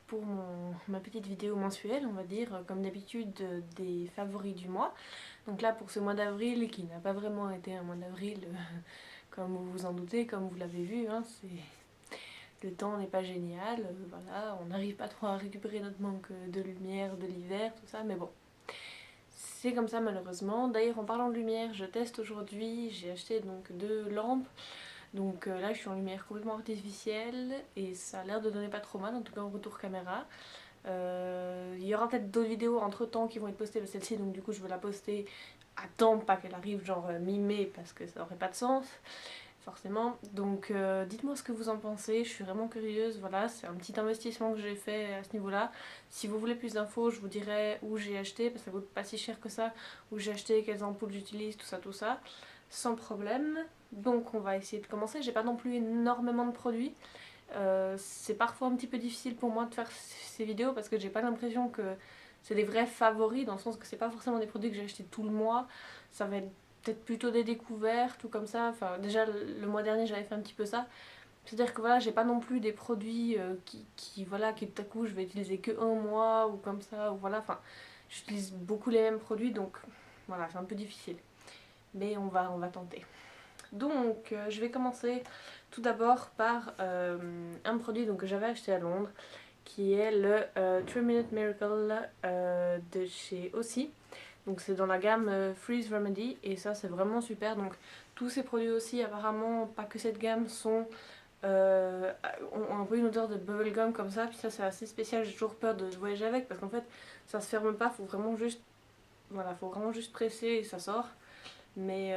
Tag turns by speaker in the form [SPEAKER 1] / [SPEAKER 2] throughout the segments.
[SPEAKER 1] pour ma petite vidéo mensuelle, on va dire, comme d'habitude, des favoris du mois. Donc là pour ce mois d'avril, qui n'a pas vraiment été un mois d'avril, comme vous vous en doutez, comme vous l'avez vu, hein, le temps n'est pas génial, voilà, on n'arrive pas trop à récupérer notre manque de lumière de l'hiver, tout ça, mais bon. C'est comme ça malheureusement. D'ailleurs en parlant de lumière, je teste aujourd'hui, j'ai acheté donc 2 lampes. Donc là je suis en lumière complètement artificielle et ça a l'air de donner pas trop mal, en tout cas en retour caméra. Il y aura peut-être d'autres vidéos entre temps qui vont être postées, mais celle-ci donc du coup je veux la poster à temps, pas qu'elle arrive genre mi-mai parce que ça aurait pas de sens forcément. Donc dites-moi ce que vous en pensez, je suis vraiment curieuse, voilà, c'est un petit investissement que j'ai fait à ce niveau-là. Si vous voulez plus d'infos, je vous dirai où j'ai acheté, parce que ça coûte pas si cher que ça, où j'ai acheté, quelles ampoules j'utilise, tout ça, sans problème. Donc on va essayer de commencer, j'ai pas non plus énormément de produits. C'est parfois un petit peu difficile pour moi de faire ces vidéos parce que j'ai pas l'impression que c'est des vrais favoris, dans le sens que c'est pas forcément des produits que j'ai achetés tout le mois, ça va être peut-être plutôt des découvertes ou comme ça. Enfin, déjà le mois dernier j'avais fait un petit peu ça. C'est-à-dire que voilà, j'ai pas non plus des produits voilà, qui tout à coup je vais utiliser que un mois ou comme ça, ou voilà, enfin, j'utilise beaucoup les mêmes produits donc voilà, c'est un peu difficile. Mais on va tenter. Donc je vais commencer tout d'abord par un produit donc, que j'avais acheté à Londres, qui est le 3 Minute Miracle de chez Aussie. Donc c'est dans la gamme Freeze Remedy et ça c'est vraiment super. Donc tous ces produits aussi apparemment, pas que cette gamme, ont un peu une odeur de bubblegum comme ça. Puis ça c'est assez spécial, j'ai toujours peur de voyager avec parce qu'en fait ça se ferme pas, faut vraiment juste, voilà, faut vraiment juste presser et ça sort. Mais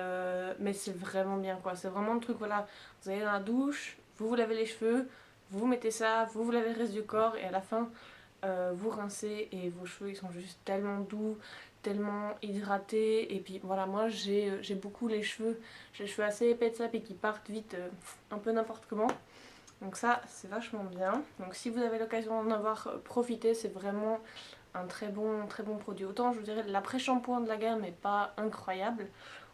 [SPEAKER 1] c'est vraiment bien quoi, c'est vraiment le truc, voilà, vous allez dans la douche, vous vous lavez les cheveux, vous mettez ça, vous lavez le reste du corps et à la fin vous rincez et vos cheveux ils sont juste tellement doux, tellement hydratés. Et puis voilà, moi j'ai beaucoup j'ai les cheveux assez épais de ça et qui partent vite un peu n'importe comment. Donc ça c'est vachement bien. Donc si vous avez l'occasion d'en avoir profité, c'est vraiment un très bon produit. Autant je vous dirais l'après-shampoing de la gamme n'est pas incroyable,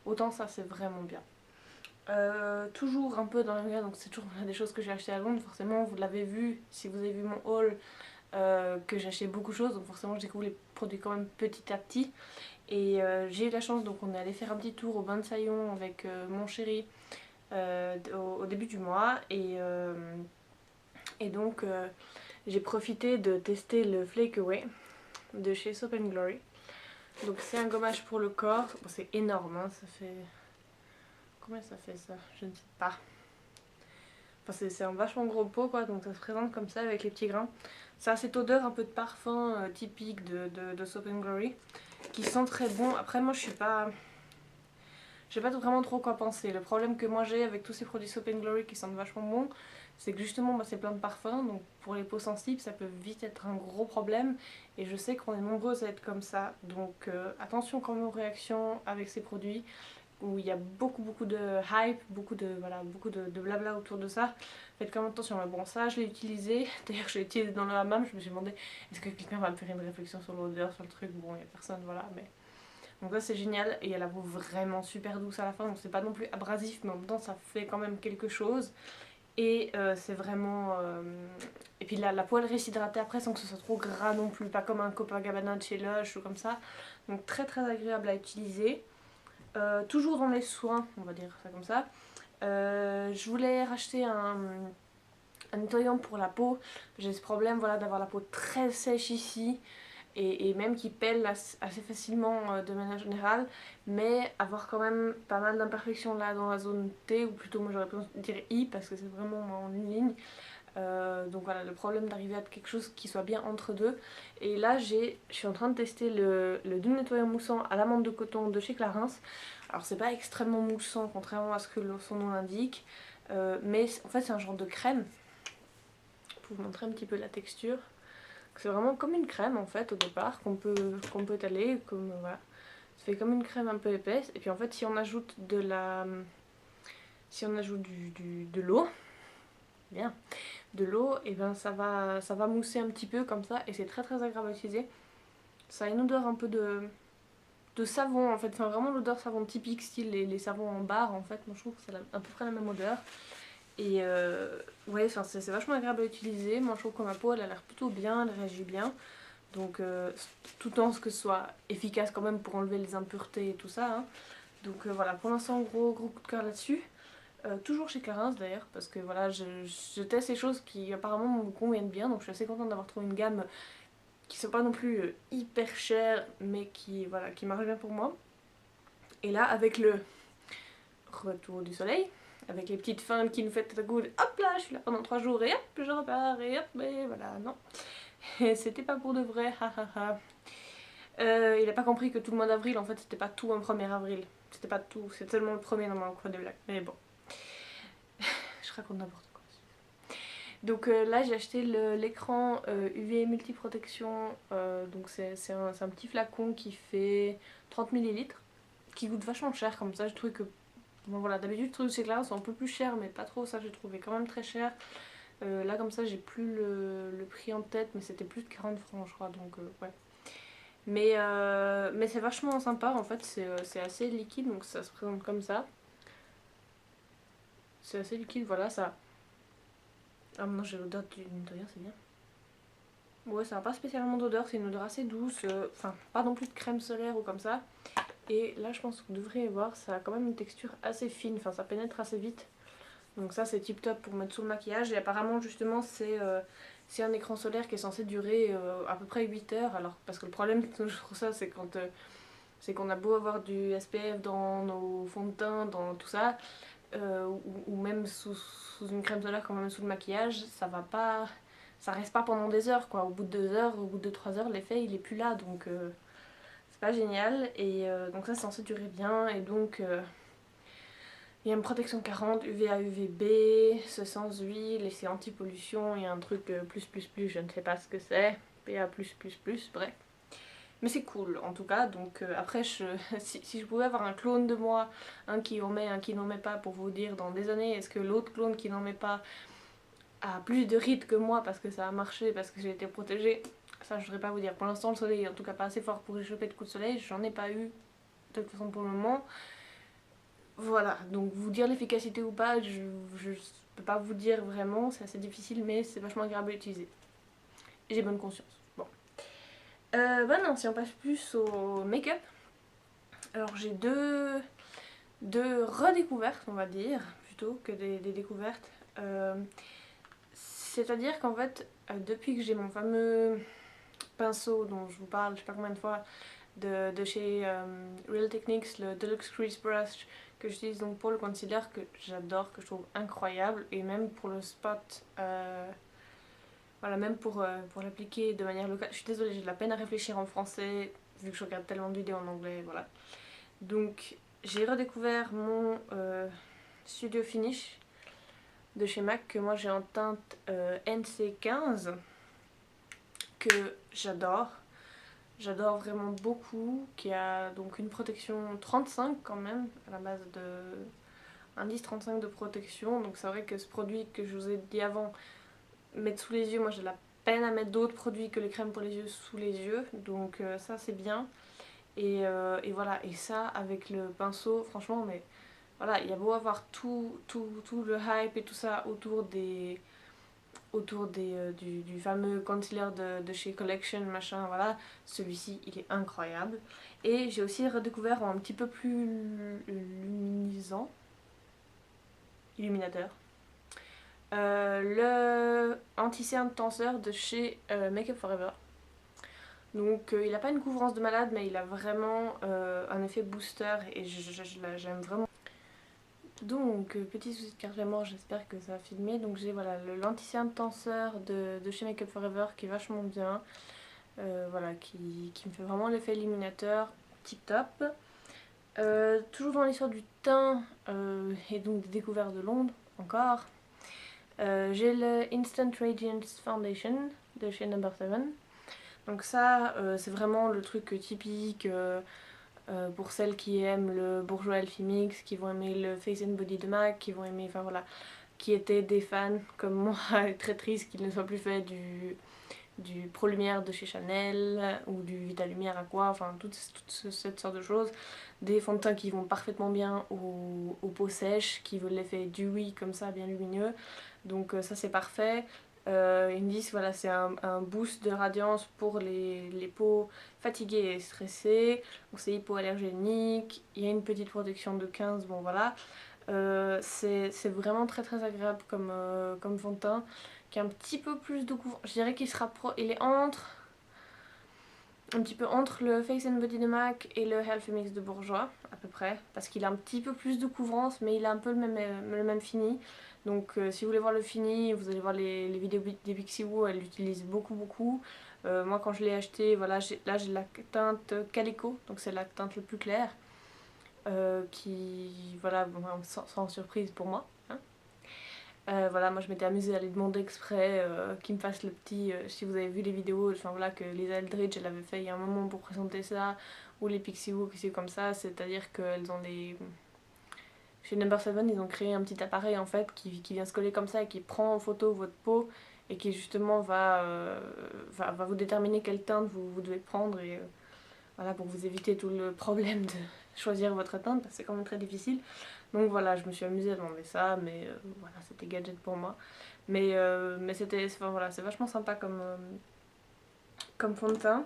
[SPEAKER 1] autant ça c'est vraiment bien. Toujours un peu dans la gamme, donc c'est toujours des choses que j'ai achetées à Londres, forcément vous l'avez vu si vous avez vu mon haul, que j'ai acheté beaucoup de choses, donc forcément je découvre les produits quand même petit à petit. Et j'ai eu la chance, donc on est allé faire un petit tour au bain de Saillon avec mon chéri au début du mois. Et donc j'ai profité de tester le Flake Away de chez Soap and Glory. Donc c'est un gommage pour le corps, bon, c'est énorme, hein, ça fait... Combien ça fait ça? Je ne sais pas. Enfin, c'est un vachement gros pot quoi, donc ça se présente comme ça avec les petits grains. Ça a cette odeur un peu de parfum typique de Soap and Glory, qui sent très bon. Après moi je sais pas vraiment trop quoi penser. Le problème que moi j'ai avec tous ces produits Soap and Glory qui sentent vachement bon, c'est que justement c'est plein de parfums, donc pour les peaux sensibles ça peut vite être un gros problème. Et je sais qu'on est nombreuses à être comme ça, donc attention quand même aux réactions avec ces produits où il y a beaucoup de hype, beaucoup de blabla autour de ça. Faites quand même attention. Mais bon, ça je l'ai utilisé. D'ailleurs, je l'ai utilisé dans le hammam. Je me suis demandé est-ce que quelqu'un va me faire une réflexion sur l'odeur, sur le truc. Bon, il n'y a personne, voilà. Mais donc ça c'est génial. Et il y a la peau vraiment super douce à la fin. Donc c'est pas non plus abrasif, mais en même temps ça fait quand même quelque chose. Et c'est vraiment. Et puis la peau elle reste hydratée après sans que ce soit trop gras non plus. Pas comme un Copacabana de chez Lush ou comme ça. Donc très agréable à utiliser. Toujours dans les soins, on va dire ça comme ça. Je voulais racheter un nettoyant pour la peau. J'ai ce problème, voilà, d'avoir la peau très sèche ici et même qui pèle assez facilement de manière générale, mais avoir quand même pas mal d'imperfections là dans la zone T, ou plutôt moi j'aurais pu dire I parce que c'est vraiment en une ligne. Donc voilà, le problème d'arriver à quelque chose qui soit bien entre deux. Et là je suis en train de tester le doux nettoyant moussant à l'amande de coton de chez Clarins. Alors c'est pas extrêmement moussant contrairement à ce que son nom l'indique, mais en fait c'est un genre de crème. Pour vous montrer un petit peu la texture. C'est vraiment comme une crème en fait au départ qu'on peut étaler, comme voilà. Ça fait comme une crème un peu épaisse. Et puis en fait si on ajoute de l'eau, bien, de l'eau, et ben ça va mousser un petit peu comme ça et c'est très agréable à utiliser. Ça a une odeur un peu de savon en fait, enfin vraiment l'odeur savon typique style les savons en barre en fait. Moi je trouve que c'est à peu près la même odeur. Et ouais, c'est vachement agréable à utiliser. Moi je trouve que ma peau elle a l'air plutôt bien, elle réagit bien. Donc tout en ce que ce soit efficace quand même pour enlever les impuretés et tout ça. Hein. Donc voilà, pour l'instant gros coup de cœur là-dessus. Toujours chez Clarins d'ailleurs, parce que voilà, je teste des choses qui apparemment me conviennent bien, donc je suis assez contente d'avoir trouvé une gamme qui soit pas non plus hyper chère, mais qui, voilà, qui marche bien pour moi. Et là, avec le retour du soleil, avec les petites feintes qui nous fait tout à coup, hop là, je suis là pendant 3 jours et hop, je repars et hop, mais voilà, non. C'était pas pour de vrai, hahaha. Il a pas compris que tout le mois d'avril, en fait, c'était pas tout un 1er avril. C'était pas tout, c'est seulement le premier dans mon coin des blagues. Mais bon, je raconte n'importe quoi. Donc là, j'ai acheté l'écran UV multiprotection. Donc c'est un petit flacon qui fait 30 millilitres, qui coûte vachement cher comme ça. Je trouve que, bon voilà, d'habitude, les trucs chez Clarins sont un peu plus chers, mais pas trop. Ça, j'ai trouvé quand même très cher. Là, comme ça, j'ai plus le prix en tête, mais c'était plus de 40 francs, je crois. Donc ouais. Mais c'est vachement sympa en fait, c'est assez liquide donc ça se présente comme ça. C'est assez liquide, voilà ça. Ah non, j'ai l'odeur du nettoyant, c'est bien. Ouais, ça n'a pas spécialement d'odeur, c'est une odeur assez douce, enfin pas non plus de crème solaire ou comme ça. Et là je pense que vous devriez voir, ça a quand même une texture assez fine, enfin ça pénètre assez vite. Donc ça c'est tip top pour mettre sous le maquillage et apparemment justement c'est un écran solaire qui est censé durer à peu près 8 heures. Alors parce que le problème c'est toujours ça, c'est quand c'est qu'on a beau avoir du SPF dans nos fonds de teint, dans tout ça, ou même sous une crème solaire quand même sous le maquillage, ça va pas, ça reste pas pendant des heures quoi. Au bout de 2 heures, au bout de 3 heures, l'effet il est plus là donc c'est pas génial. Et donc ça c'est censé durer bien et donc il y a une protection 40, UVA, UVB, ce sans huile et c'est anti-pollution. Il y a un truc plus, je ne sais pas ce que c'est, PA++, bref. Mais c'est cool en tout cas, donc après si je pouvais avoir un clone de moi, un qui en met, un qui n'en met pas, pour vous dire dans des années, est-ce que l'autre clone qui n'en met pas a plus de rides que moi parce que ça a marché, parce que j'ai été protégée, ça je voudrais pas vous dire. Pour l'instant le soleil est en tout cas pas assez fort pour y choper de coups de soleil, j'en ai pas eu de toute façon pour le moment. Voilà, donc vous dire l'efficacité ou pas, je peux pas vous dire vraiment, c'est assez difficile mais c'est vachement agréable à utiliser. Et j'ai bonne conscience. Bon. Maintenant, si on passe plus au make-up, alors j'ai deux redécouvertes, on va dire, plutôt que des découvertes. C'est-à-dire qu'en fait, depuis que j'ai mon fameux pinceau dont je vous parle, je sais pas combien de fois, de chez Real Techniques, le Deluxe Crease Brush, que j'utilise donc pour le concealer, que j'adore, que je trouve incroyable, et même pour le spot, voilà, même pour l'appliquer de manière locale. Je suis désolée, j'ai de la peine à réfléchir en français, vu que je regarde tellement de vidéos en anglais, voilà. Donc j'ai redécouvert mon Studio Finish de chez MAC que moi j'ai en teinte NC15 que j'adore. J'adore vraiment beaucoup, qui a donc une protection 35 quand même, à la base de indice 35 de protection. Donc c'est vrai que ce produit que je vous ai dit avant, mettre sous les yeux, moi j'ai de la peine à mettre d'autres produits que les crèmes pour les yeux sous les yeux. Donc ça c'est bien. Et voilà, et ça avec le pinceau, franchement, mais voilà, il y a beau avoir tout le hype et tout ça du fameux concealer de chez Collection, machin, voilà, celui-ci il est incroyable. Et j'ai aussi redécouvert un petit peu plus luminisant, illuminateur, le anti-cerne tenseur de chez Make Up For Ever. Donc il n'a pas une couvrance de malade, mais il a vraiment un effet booster et j'aime vraiment. Donc petit souci de carte mémoire, j'espère que ça va filmer. Donc j'ai voilà, l'anti-cerne tenseur de chez Make Up For Ever qui est vachement bien. Voilà, qui me fait vraiment l'effet illuminateur, tip top. Toujours dans l'histoire du teint et donc des découvertes de l'ombre, encore. J'ai le Instant Radiance Foundation de chez No. 7. Donc ça, c'est vraiment le truc typique pour celles qui aiment le Bourjois Elfie Mix, qui vont aimer le Face and Body de MAC, qui vont aimer, enfin voilà, qui étaient des fans comme moi, très triste qu'il ne soit plus fait du Pro Lumière de chez Chanel ou du Vita Lumière Aqua, enfin cette sorte de choses. Des fonds de teint qui vont parfaitement bien aux peaux sèches, qui veulent l'effet dewy comme ça, bien lumineux. Donc ça c'est parfait. Ils me disent voilà, c'est un boost de radiance pour les peaux fatiguées et stressées. Donc c'est hypoallergénique, il y a une petite protection de 15, bon voilà. C'est vraiment très très agréable comme fond de teint, qui a un petit peu plus de couvrance. Je dirais qu'il il est un petit peu entre le Face and Body de MAC et le Healthy Mix de Bourjois, à peu près, parce qu'il a un petit peu plus de couvrance, mais il a un peu le même fini. Donc si vous voulez voir le fini, vous allez voir les vidéos des Pixiwoo, elle l'utilise beaucoup. Moi quand je l'ai acheté, voilà, là j'ai la teinte Calico, donc c'est la teinte la plus claire. Qui, voilà, bon, sans surprise pour moi. Hein. Voilà, moi je m'étais amusée à lui demander exprès qu'il me fasse le petit, si vous avez vu les vidéos, enfin voilà, que les Eldridge elle avait fait il y a un moment pour présenter ça, ou les Pixiwoo qui c'est comme ça, c'est-à-dire qu'elles ont des... Chez No7 ils ont créé un petit appareil en fait qui vient se coller comme ça et qui prend en photo votre peau et qui justement va vous déterminer quelle teinte vous devez prendre et voilà, pour vous éviter tout le problème de choisir votre teinte parce que c'est quand même très difficile. Donc voilà, je me suis amusée à demander ça, mais voilà, c'était gadget pour moi. Mais c'était, enfin, voilà, c'est vachement sympa comme fond de teint.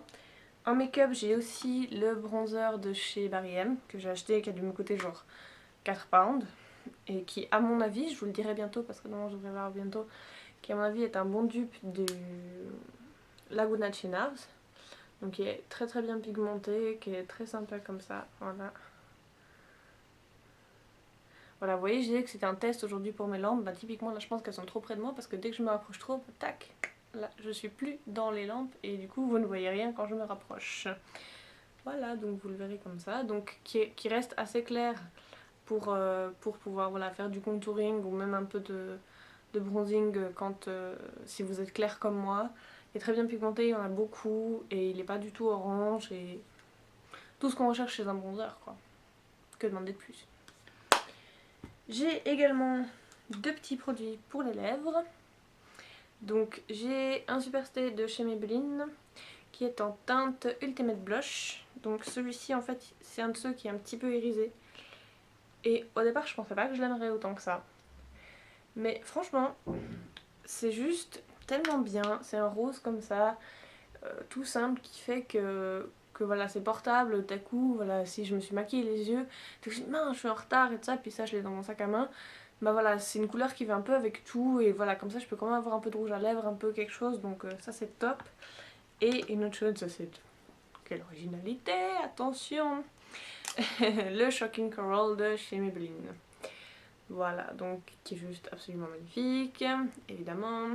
[SPEAKER 1] En make-up, j'ai aussi le bronzer de chez Barry M que j'ai acheté, qui a dû me coûter genre 4 pounds. Et qui, à mon avis, je vous le dirai bientôt parce que non, je devrais voir bientôt, qui à mon avis est un bon dupe du Laguna Chinards. Donc qui est très très bien pigmenté, qui est très sympa comme ça, voilà. Voilà, vous voyez, je disais que c'était un test aujourd'hui pour mes lampes. Bah typiquement là je pense qu'elles sont trop près de moi parce que dès que je me rapproche trop, tac, là je suis plus dans les lampes et du coup vous ne voyez rien quand je me rapproche. Voilà, donc vous le verrez comme ça. Donc qui reste assez clair pour pouvoir voilà, faire du contouring ou même un peu de bronzing quand si vous êtes clair comme moi. Il est très bien pigmenté, il y en a beaucoup et il n'est pas du tout orange et tout ce qu'on recherche chez un bronzer quoi. Que demander de plus? J'ai également deux petits produits pour les lèvres. Donc j'ai un Superstay de chez Maybelline qui est en teinte Ultimate Blush. Donc celui-ci en fait c'est un de ceux qui est un petit peu irisé. Et au départ je pensais pas que je l'aimerais autant que ça. Mais franchement c'est juste tellement bien. C'est un rose comme ça, tout simple qui fait que voilà c'est portable. D'un coup voilà, si je me suis maquillée les yeux, je me dis mince je suis en retard et tout ça, puis ça je l'ai dans mon sac à main. Bah voilà, c'est une couleur qui va un peu avec tout et voilà, comme ça je peux quand même avoir un peu de rouge à lèvres, un peu quelque chose, donc ça c'est top. Et une autre chose, ça c'est... Quelle originalité, attention. Le Shocking Coral de chez Maybelline. Voilà, donc qui est juste absolument magnifique, évidemment.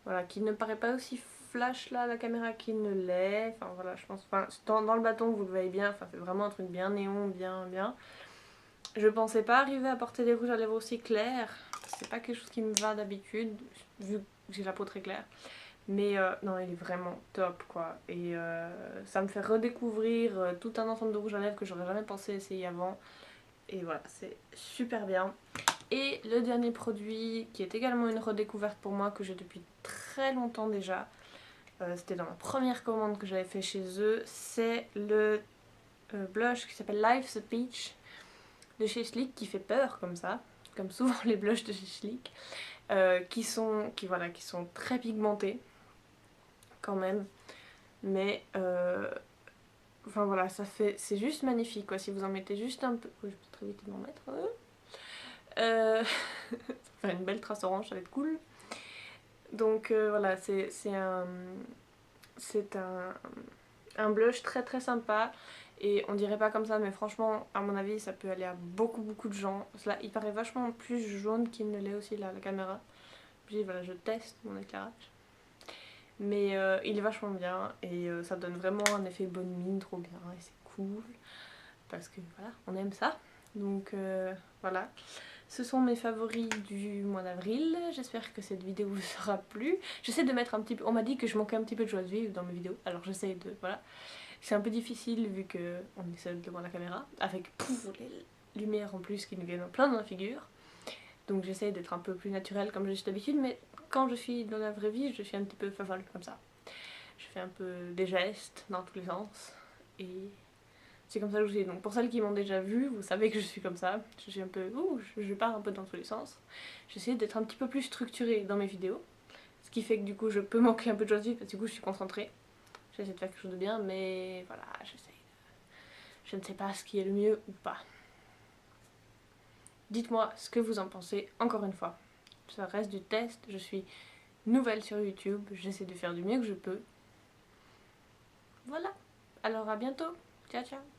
[SPEAKER 1] Voilà, qui ne paraît pas aussi flash là à la caméra qu'il ne l'est. Enfin voilà, je pense, enfin, dans le bâton vous le voyez bien, enfin c'est vraiment un truc bien néon, bien. Je pensais pas arriver à porter des rouges à lèvres aussi clairs. C'est pas quelque chose qui me va d'habitude, vu que j'ai la peau très claire. Mais non, il est vraiment top quoi. Et ça me fait redécouvrir tout un ensemble de rouges à lèvres que j'aurais jamais pensé essayer avant. Et voilà, c'est super bien. Et le dernier produit qui est également une redécouverte pour moi, que j'ai depuis très longtemps déjà. C'était dans ma première commande que j'avais fait chez eux. C'est le blush qui s'appelle Life's a Peach de chez Sleek, qui fait peur comme ça, comme souvent les blushs de chez Sleek, qui sont très pigmentés quand même, mais enfin voilà, c'est juste magnifique quoi. Si vous en mettez juste un peu, je peux très vite m'en mettre, ça va faire une belle trace orange, ça va être cool. Donc voilà, c'est un blush très très sympa. Et on dirait pas comme ça, mais franchement, à mon avis, ça peut aller à beaucoup de gens. Là, il paraît vachement plus jaune qu'il ne l'est aussi là, à la caméra. Puis voilà, je teste mon éclairage. Mais il est vachement bien et ça donne vraiment un effet bonne mine, trop bien. Et c'est cool parce que voilà, on aime ça. Donc voilà. Ce sont mes favoris du mois d'avril. J'espère que cette vidéo vous aura plu. J'essaie de mettre un petit peu... On m'a dit que je manquais un petit peu de joie de vivre dans mes vidéos. Alors j'essaie de... Voilà. C'est un peu difficile vu qu'on est seul devant la caméra. Avec pouf, les lumières en plus qui nous viennent en plein dans la figure. Donc j'essaye d'être un peu plus naturelle comme je suis d'habitude, mais quand je suis dans la vraie vie, je suis un petit peu folle comme ça. Je fais un peu des gestes dans tous les sens et c'est comme ça que je suis. Donc pour celles qui m'ont déjà vu, vous savez que je suis comme ça. Je suis un peu... je pars un peu dans tous les sens. J'essaie d'être un petit peu plus structurée dans mes vidéos. Ce qui fait que du coup je peux manquer un peu de choses parce que du coup je suis concentrée. J'essaie de faire quelque chose de bien, mais voilà, j'essaie. Je ne sais pas ce qui est le mieux ou pas. Dites-moi ce que vous en pensez, encore une fois. Ça reste du test, je suis nouvelle sur YouTube, j'essaie de faire du mieux que je peux. Voilà, alors à bientôt, ciao ciao.